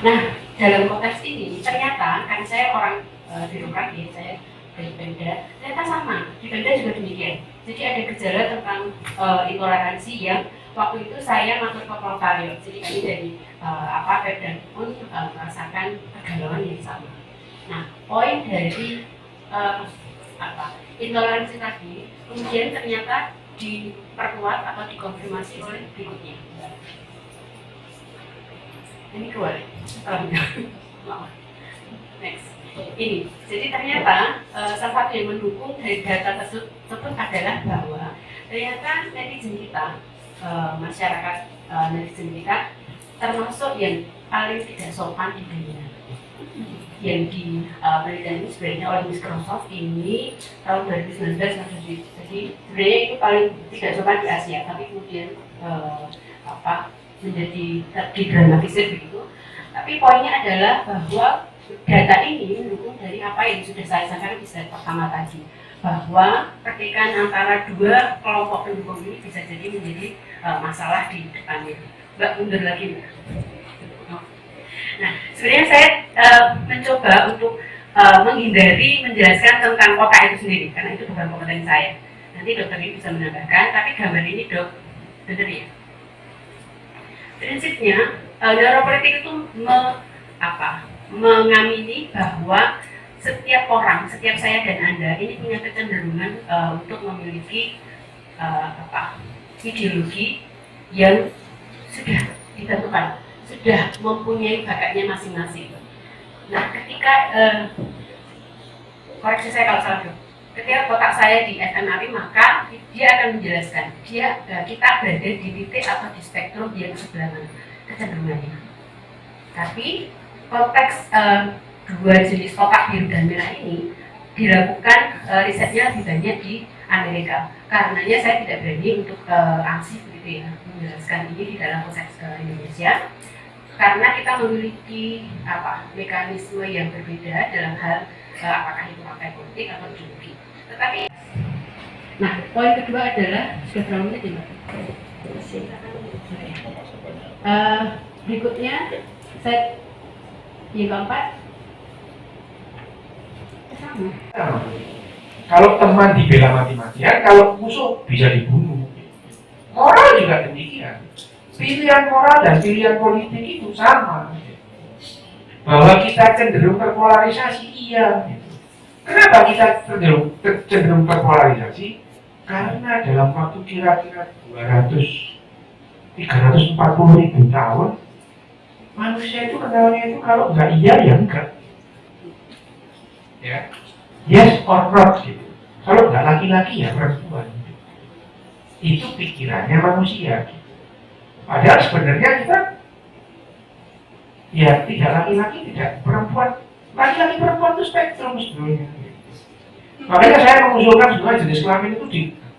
Nah, dalam konteks ini ternyata kan saya orang birokrat ya, saya dari Pemda, ternyata sama di Pemda juga demikian. Jadi ada gejala tentang intoleransi yang waktu itu saya masuk ke Provalio. Jadi kami dari Pemda pun merasakan kegalauan yang sama. Nah, poin dari intoleransi tadi kemudian ternyata diperkuat atau dikonfirmasi oleh berikutnya. Ini keluar. Next. Ini. Jadi ternyata salah satu yang mendukung dari data tersebut adalah bahwa ternyata netizen kita, masyarakat netizen kita termasuk yang paling tidak sopan di dunia. Yang di penelitian ini sebenarnya oleh Microsoft ini tahun 2019 jadi sebenarnya itu paling tidak sopan di Asia, tapi kemudian menjadi didramatisir begitu. Tapi poinnya adalah bahwa data ini mendukung dari apa yang sudah saya sampaikan di slide pertama tadi, bahwa ketika antara dua kelompok pendukung ini bisa jadi menjadi masalah di depannya. Mbak mundur lagi, Mbak. Nah, sebenarnya saya mencoba untuk menghindari menjelaskan tentang kotak itu sendiri, karena itu bukan kompeten saya. Nanti dokter ini bisa menambahkan, tapi gambar ini dok, benar ya? Prinsipnya, neuropolitik itu mengamini bahwa setiap orang, setiap saya dan Anda ini punya kecenderungan untuk memiliki ideologi yang sudah ditentukan, sudah mempunyai bakatnya masing-masing. Nah, ketika koreksi saya kalau salah dok, ketika kotak saya di FMRI maka dia akan menjelaskan kita berada di titik atau di spektrum yang sebelah mana kecenderungannya. Tapi konteks dua jenis kotak biru dan merah ini dilakukan risetnya lebih banyak di Amerika. Karenanya saya tidak berani untuk ansih begitu ya menjelaskan ini di dalam konteks Indonesia. Karena kita memiliki mekanisme yang berbeda dalam hal apakah itu partai politik atau ideologi. Tetapi, nah poin kedua adalah sudah berapa menit ya Mbak? Berikutnya saya yang keempat sama. Kalau teman dibela mati-matian, kalau musuh bisa dibunuh. Moral juga demikian. Pilihan moral dan pilihan politik itu sama. Bahwa kita cenderung terpolarisasi, iya. Kenapa kita cenderung terpolarisasi? Karena dalam waktu kira-kira 340 ribu tahun, manusia itu kenalnya itu kalau enggak iya ya enggak. Ya, yes or not gitu. Kalau enggak laki-laki ya perempuan. Itu pikirannya manusia. Padahal sebenarnya kita ya tidak laki-laki, tidak perempuan. Laki-laki perempuan itu spektrum sebenarnya. Makanya saya mengusulkan sebenarnya jenis kelamin itu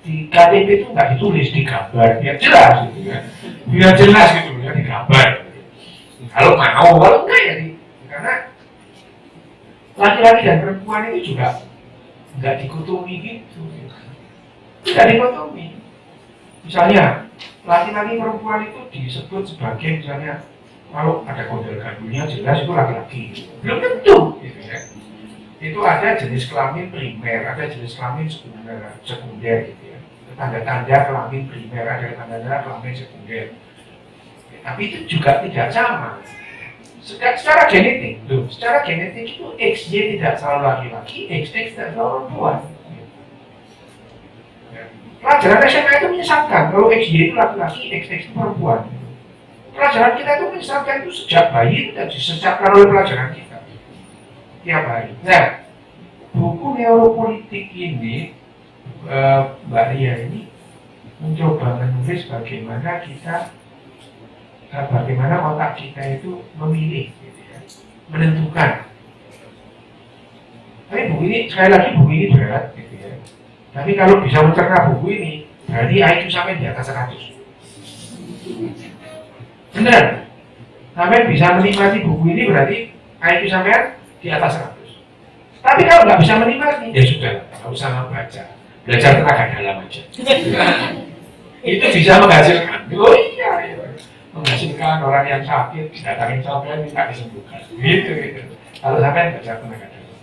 di KTP itu nggak ditulis, digambar, biar jelas gitu kan. Biar jelas gitu ya, digambar. Kalau mau, kalau enggak ya karena laki-laki dan perempuan itu juga nggak dikotomi gitu. Tidak dikotomi. Misalnya laki-laki perempuan itu disebut sebagai misalnya kalau ada kodel gandulnya jelas itu laki-laki, belum tentu gitu ya. Itu ada jenis kelamin primer, ada jenis kelamin sekunder gitu ya. Tanda-tanda kelamin primer, ada tanda-tanda kelamin sekunder. Tapi itu juga tidak sama. Secara genetik, secara genetik itu XY tidak selalu laki-laki, XX tidak selalu perempuan. Pelajaran SMA itu menyesatkan, kalau XY itu laki-laki, XX itu perempuan. Pelajaran kita itu menyesatkan itu sejak bayi dan disesatkan oleh pelajaran kita tiap hari. Nah, buku neuropolitik ini, Mbak Ria ini mencoba menulis bagaimana otak kita itu memilih, gitu ya, menentukan. Tapi buku ini, sekali lagi buku ini berat, gitu ya. Tapi kalau bisa mencerna buku ini, berarti IQ sampai di atas 100. Benar. Sampai bisa menikmati buku ini berarti IQ sampai di atas 100. Tapi kalau nggak bisa menikmati, ya sudah, nggak usah membaca. Belajar tenaga dalam aja. Itu bisa menghasilkan. Oh iya. menghasilkan orang yang sakit, datangin sampai minta disembuhkan. Gitu. Kalau sampai baca tenaga dalam.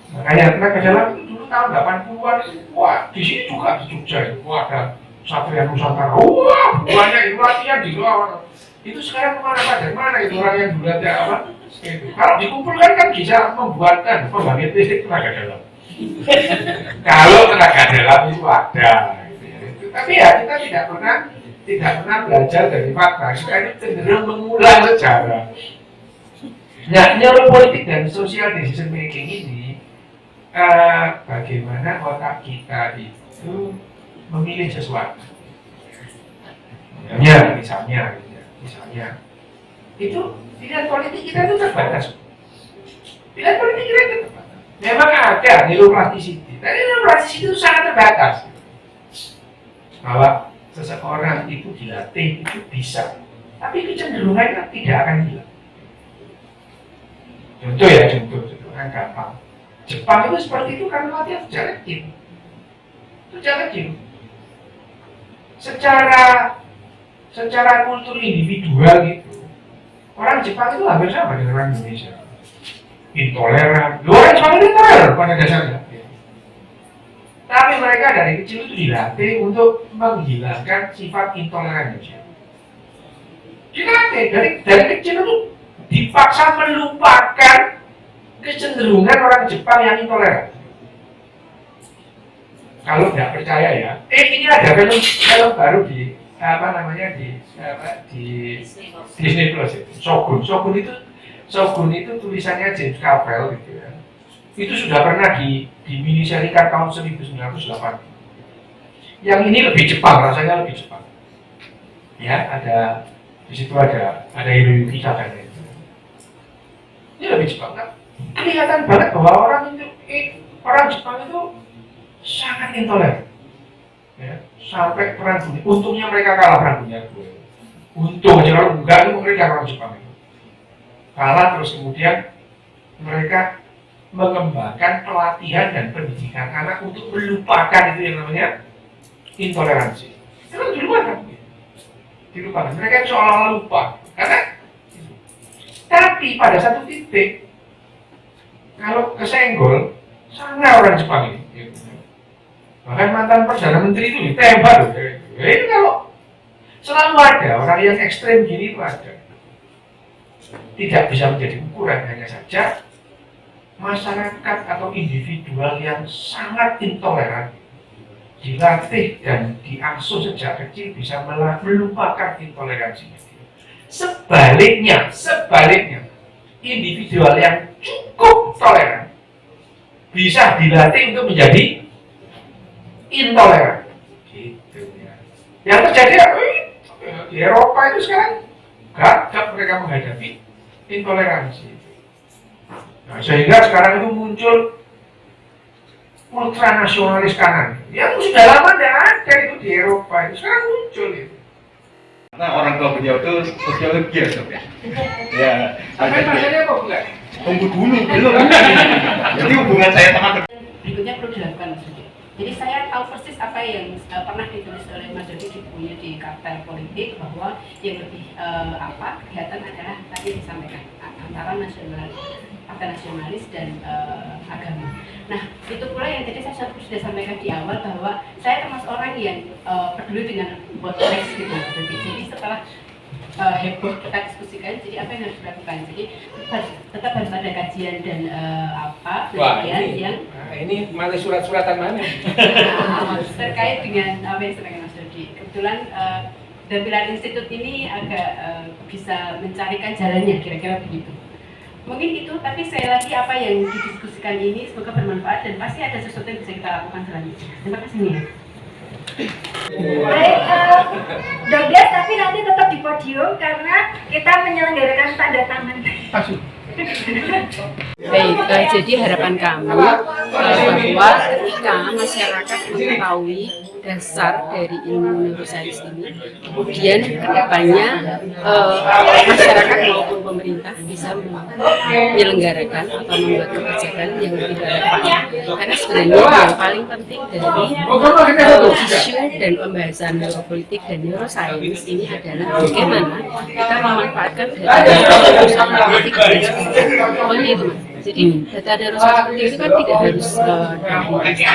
Makanya tenaga dalam itu dulu tahun 80-an, wah di sini juga di Jogja itu, wah ada Satria Nusantara, wah banyak itu latihan di luar. Itu sekarang kemana saja? Mana itu orang yang dulu ada apa? Itu. Kalau dikumpulkan kan bisa membuatkan pembangkit listrik tenaga dalam. Kalau tenaga dalam itu ada, gitu ya. Tapi ya kita tidak pernah belajar dari fakta. Kita ini cenderung mengulang sejarah. Nah, neuropolitik dan social decision making ini bagaimana otak kita itu memilih sesuatu. Misalnya, itu pilihan politik kita itu terbatas. Pilihan politik kita itu terbatas. Memang ada neuroplasticity, tapi neuroplasticity itu sangat terbatas. Bahwa seseorang itu dilatih itu bisa, tapi kecenderungannya tidak akan hilang. Contoh kan gampang. Jepang itu seperti itu karena latihan sejak kecil. Secara kultur individual gitu, orang Jepang itu hampir sama dengan orang Indonesia. Intoleran. Orang Jepang itu intoleran pada dasarnya. Tapi mereka dari kecil itu dilatih untuk menghilangkan sifat intoleransi. Dilatih dari kecil itu dipaksa melupakan kecenderungan orang Jepang yang intoleran. Kalau nggak percaya ya, ini ada film baru di Disney Plus itu. Shogun itu tulisannya James Carville gitu ya. Itu sudah pernah di miniserikan tahun 1980. Yang ini lebih Jepang, rasanya lebih Jepang. Ya, di situ ada Hiroyuki Sanada itu. Ini lebih Jepang kan? Kelihatan banget bahwa orang Jepang itu sangat intoleran. Ya, sampai perang dunia. Untungnya mereka kalah perang dunia. Untung aja, kalau enggak itu mereka orang Jepang itu kalah. Terus kemudian mereka mengembangkan pelatihan dan pendidikan anak untuk melupakan itu yang namanya intoleransi. Itu dilupakan. Mereka seolah-olah lupa. Tapi pada satu titik, kalau kesenggol, sana orang Jepang ini. Bahkan mantan Perdana Menteri itu ditembak loh. Ini kalau selalu ada orang yang ekstrem gini itu ada. Tidak bisa menjadi ukuran, hanya saja masyarakat atau individual yang sangat intoleran dilatih dan diasuh sejak kecil bisa melupakan intoleransinya. Sebaliknya, individual yang cukup toleran bisa dilatih untuk menjadi intoleran. Gitu ya. Yang terjadi di Eropa itu sekarang gagap mereka menghadapi intoleransi. Nah, sehingga sekarang itu muncul ultranasionalis kanan yang sudah lama tidak ada itu di Eropa, itu sekarang muncul itu. Nah, orang tua beliau itu sosiologi ya, Sob ya. Ya. Tapi maksudnya kok enggak? Tunggu dulu, belum. Jadi hubungan saya sama berikutnya perlu dilakukan maksudnya. Jadi saya tahu persis apa yang pernah ditulis oleh Mas Dodi di bukunya di Kartel Politik, bahwa yang lebih kelihatan adalah tadi disampaikan antara partai nasionalis dan agama. Nah, itu pula yang tadi saya sudah sampaikan di awal bahwa saya termasuk orang yang peduli dengan bottlenecks gitu. Jadi setelah heboh kita diskusikan, jadi apa yang harus dilakukan? Jadi tetap harus ada kajian dan penelitian yang ini malah surat-suratan mana? Terkait dengan apa yang disampaikan Mas Dodi. Kebetulan dan Pilar Institut ini agak bisa mencarikan jalannya, kira-kira begitu. Mungkin itu, tapi sekali lagi apa yang didiskusikan ini semoga bermanfaat dan pasti ada sesuatu yang bisa kita lakukan selanjutnya. Terima kasih Nia. Baik, Dogas, tapi nanti tetap di podium karena kita menyelenggarakan tanda tangan. Baik, jadi harapan kami bahwa ketika masyarakat mengetahui dasar dari ilmu neuroscience ini, kemudian kedepannya masyarakat maupun pemerintah bisa menyelenggarakan atau membuat kebijakan yang lebih relevan. Karena sebenarnya yang paling penting dari isu dan pembahasan neuropolitik dan neuroscience ini adalah bagaimana kita memanfaatkan data neuropolitik dan sebagainya itu. Jadi data neuropolitik itu kan tidak harus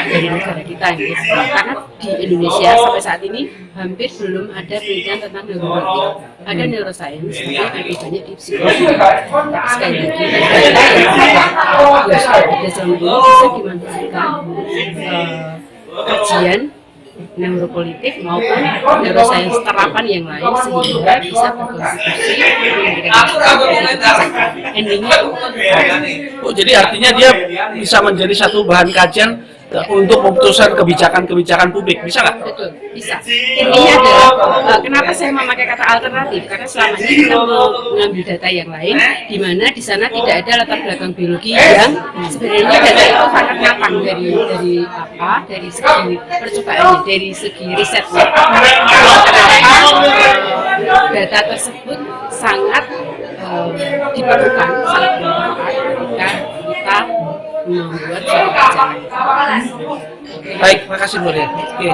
dari negara kita ya. Karena di Indonesia sampai saat ini hampir belum ada penelitian tentang neuropolitik. Ada neuroscience, tapi lebih banyak di psikologi. Sekali lagi, data yang ada selama ini bisa dimanfaatkan kajian neuropolitik maupun neuroscience terapan yang lain sehingga bisa berkontribusi memberikan endingnya. Oh, jadi artinya dia bisa menjadi satu bahan kajian untuk memutuskan kebijakan publik, bisa nggak? Betul, bisa. Intinya adalah kenapa saya memakai kata alternatif, karena selama ini kita mengambil data yang lain di mana di sana tidak ada latar belakang biologi yang sebenarnya data itu sangat matang dari segi percobaannya, dari segi risetnya. Kenapa data tersebut sangat diperlukan, sangat bermanfaat ketika kita membuat suatu kajian. Baik, makasih Bu ya. Oke,